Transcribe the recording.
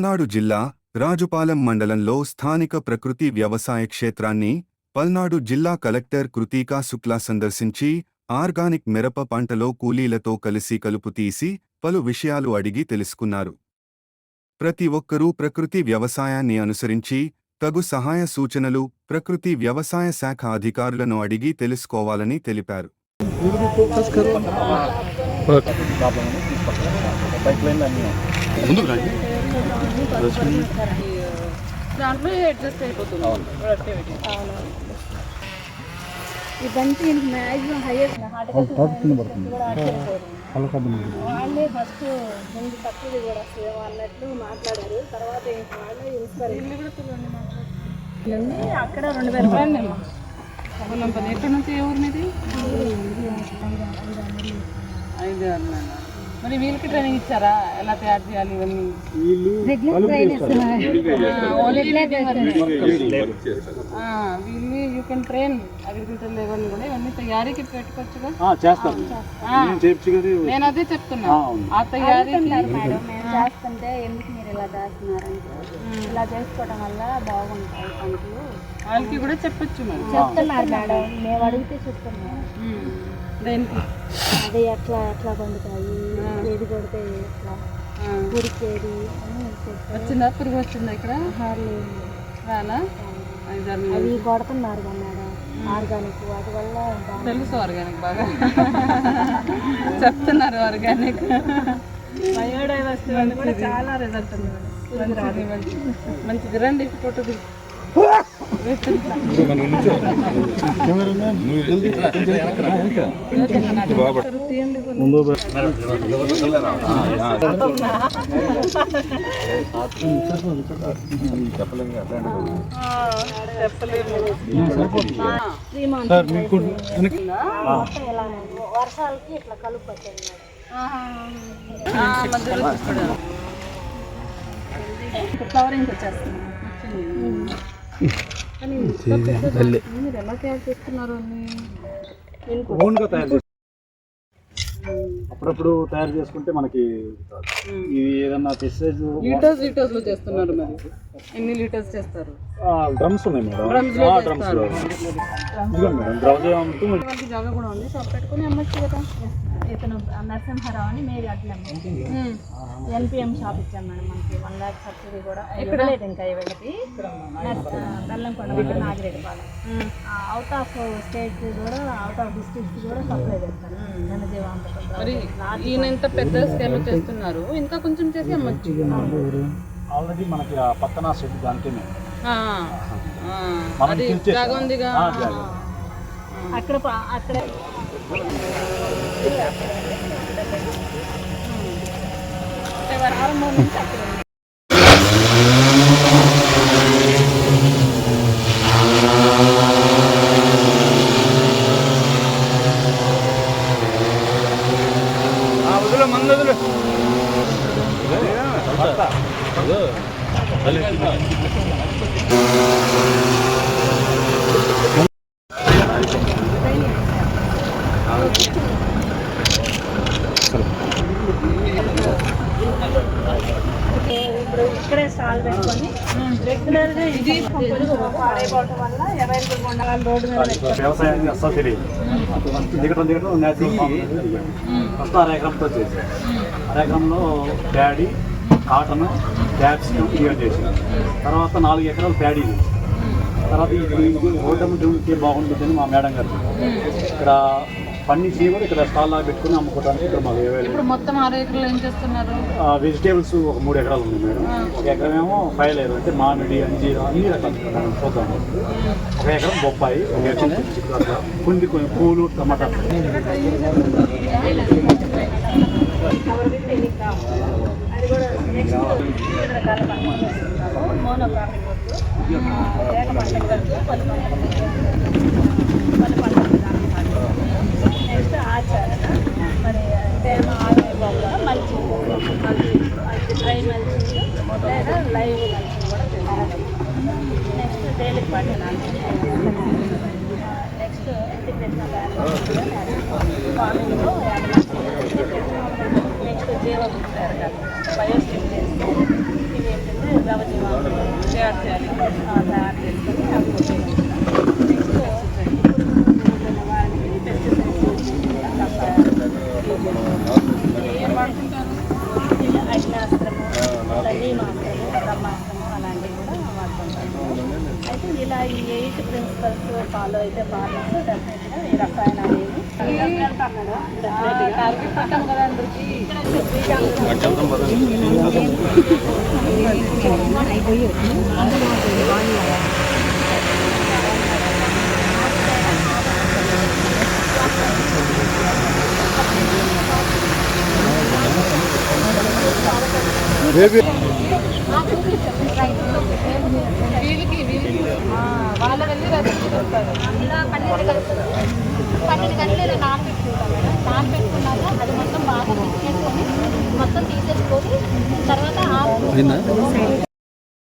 పల్నాడు జిల్లా రాజుపాలెం మండలంలో స్థానిక ప్రకృతి వ్యవసాయ క్షేత్రాన్ని పల్నాడు జిల్లా కలెక్టర్ కృతికా శుక్లా సందర్శించి ఆర్గానిక్ మిరప పంటలో కూలీలతో కలిసి కలుపు తీసి పలు విషయాలు అడిగి తెలుసుకున్నారు. ప్రతి ఒక్కరూ ప్రకృతి వ్యవసాయాన్ని అనుసరించి తగు సహాయ సూచనలు ప్రకృతి వ్యవసాయ శాఖ అధికారులను అడిగి తెలుసుకోవాలని తెలిపారు. ఇదంతా మ్యాక్సిమం హైయెస్ట్ వాళ్ళే ఫస్ట్ ముందు తక్కువ కూడా వస్తుంది అన్నట్లు మాట్లాడారు. తర్వాత వాళ్ళే అక్కడ 2000 రూపాయలు ఎక్కడి నుంచి ఏ ఊరి మీది? 5 మరి వీళ్ళకి ట్రైనింగ్ ఇచ్చారా ఎలా తయారు చేయాలి ఇవన్నీ? వీళ్ళు యూ కెన్ ట్రైన్ అగ్రికల్చర్ లేబర్ని కూడా ఇవన్నీ తయారీకి పెట్టుకోవచ్చుగా. నేను అదే చెప్తున్నా, ఆ తయారీ మేడం మేము చేస్తుంటే ఎందుకు మీరు ఇలా చేస్తున్నారంటే ఇలా చేసుకోవడం వల్ల బాగుంటాయి పంటలు వాళ్ళకి కూడా చెప్పచ్చు. మరి చెప్తున్నారు మేడం, మేము అడిగితే చెప్తున్నారు దేనికి అదే ఎట్లా ఎట్లా పండుతాయి, ఏది కొడితే ఎట్లా ఉడికేది వచ్చిందా? పురుగు వచ్చిందా ఇక్కడ? రానా? అవి కొడుతున్నారు కదా మేడం ఆర్గానిక్, వాటి వల్ల తెలుసు ఆర్గానిక్ బాగా చెప్తున్నారు. ఆర్గానిక్ బయోడైవర్సిటీ వల్ల కూడా చాలా రిజల్ట్ ఉంది. మంచిది రండి ఫోటో తీసి వర్షాలకి ఇట్లా కలుపు పట్టింది. ఫ్లవరింగ్ వచ్చేస్తుంది. మీరు ఎలా తయారు చేస్తున్నారు? అప్పుడప్పుడు తయారు చేసుకుంటే మనకి ఇది ఏదన్నా పెస్టేజ్ లీటర్స్ లో చేస్తున్నారు. మరి ఎన్ని లీటర్స్ చేస్తారు? డ్రమ్స్ ఉన్నాయి మేడం, డ్రమ్స్ లో జాగా కూడా ఉంది. షాప్ పెట్టుకుని అమ్మచ్చు కదా. ఇతను నరసింహారావు అని మేరీ అట్లా ఎన్పిఎం షాప్ ఇచ్చాను మేడం. మనకి 1 lakh సబ్సిడీ కూడా ఎక్కడ లేదు ఇంకా వీళ్ళకి. Bellamkonda Nagireddypalem out of state కూడా అవుట్ ఆఫ్ డిస్ట్రిక్ట్స్ కూడా సప్లై చేస్తారు. మరి ఈయన ఇంత పెద్ద స్కేల్ చేస్తున్నారు, ఇంకా కొంచెం చేసి అమ్మచ్చు. ఆల్రెడీ మనకి పక్కన సెట్ దానికే అది జాగా ఉందిగా అక్కడ ప్రారంభం నుంచి అక్కడ ఇప్పుడు ఇక్కడే స్టాల్ పెట్టుకొని రెగ్యులర్గా ఇది పాడైపోవటం వల్ల అవైలబుల్గా ఉండాలి. రోడ్డు మీద వ్యవసాయానికి అస్సలు తెలియదు. దిగటం నేచురల్ ఫామ్ ఫస్ట్ 1/2 ఎకరంతో చేసాం. 1/2 ఎకరంలో ప్యాడీ, కాటన్, క్యాప్సికం క్లియర్ చేసాం. తర్వాత 4 ఎకరాలు ప్యాడీ. తర్వాత ఓటమి జూన్కి బాగుంటుందని మా మేడం గారు ఇక్కడ పండించి కూడా ఇక్కడ స్టాల్ లాగా పెట్టుకుని అమ్ముకోవడానికి ఇక్కడ మాకు ఇప్పుడు మొత్తం 6 ఎకరాలు ఏం చేస్తున్నారు? వెజిటేబుల్స్ ఒక 3 ఎకరాలు ఉన్నాయి మేడం. 1 ఎకరం ఏమో ఫైలేరు అంటే మామిడి, అంజీర అన్ని రకాలు మనం చూద్దాం. 1 ఎకరం బొప్పాయి, 1 ఎకరం చిక్కుడు, కొన్ని పూలు, టమాటా. అది కూడా నెక్స్ట్ రకాల పంటలు చేస్తున్నారు. మోనోక్రాపింగ్ వద్దు, ఏక పంటలు వద్దు, పలు పంటలు నెక్స్ట్ ఆచరణ. మరి తేమ ఆరోగ్యంలో మల్చింగ్ డ్రై మల్చింగ్ లేదా లైవ్ మల్చింగ్ కూడా చేస్తారు. నెక్స్ట్ తేలికపాటి నెక్స్ట్ ఇంటిగ్రేషన్ ఫార్మింగ్లో నెక్స్ట్ జీవ బయోస్టిమ్యులెంట్స్ ఇవి ఏంటంటే ఏం వాడుకుంటారు? అగ్నాస్త్రము, నీమాస్త్రము, బ్రహ్మాస్త్రము అలాంటివి కూడా వాడుతుంటాము. అయితే ఇలా ఈ 8 ప్రిన్సిపల్స్ ఫాలో అయితే ఫార్మర్స్ డెఫినెట్గా ఈ రసాయనాలు టార్గెట్ పట్టాం కదా అందరికి. వాళ్ళ వెళ్ళి రెసిపీ వస్తారు. 12 గంటలు ఇలా నానబెట్టుకుంటాం మేడం. నానబెట్టుకున్నాక అది మొత్తం బాగా మిక్స్ చేసుకొని మొత్తం తీసేసుకొని తర్వాత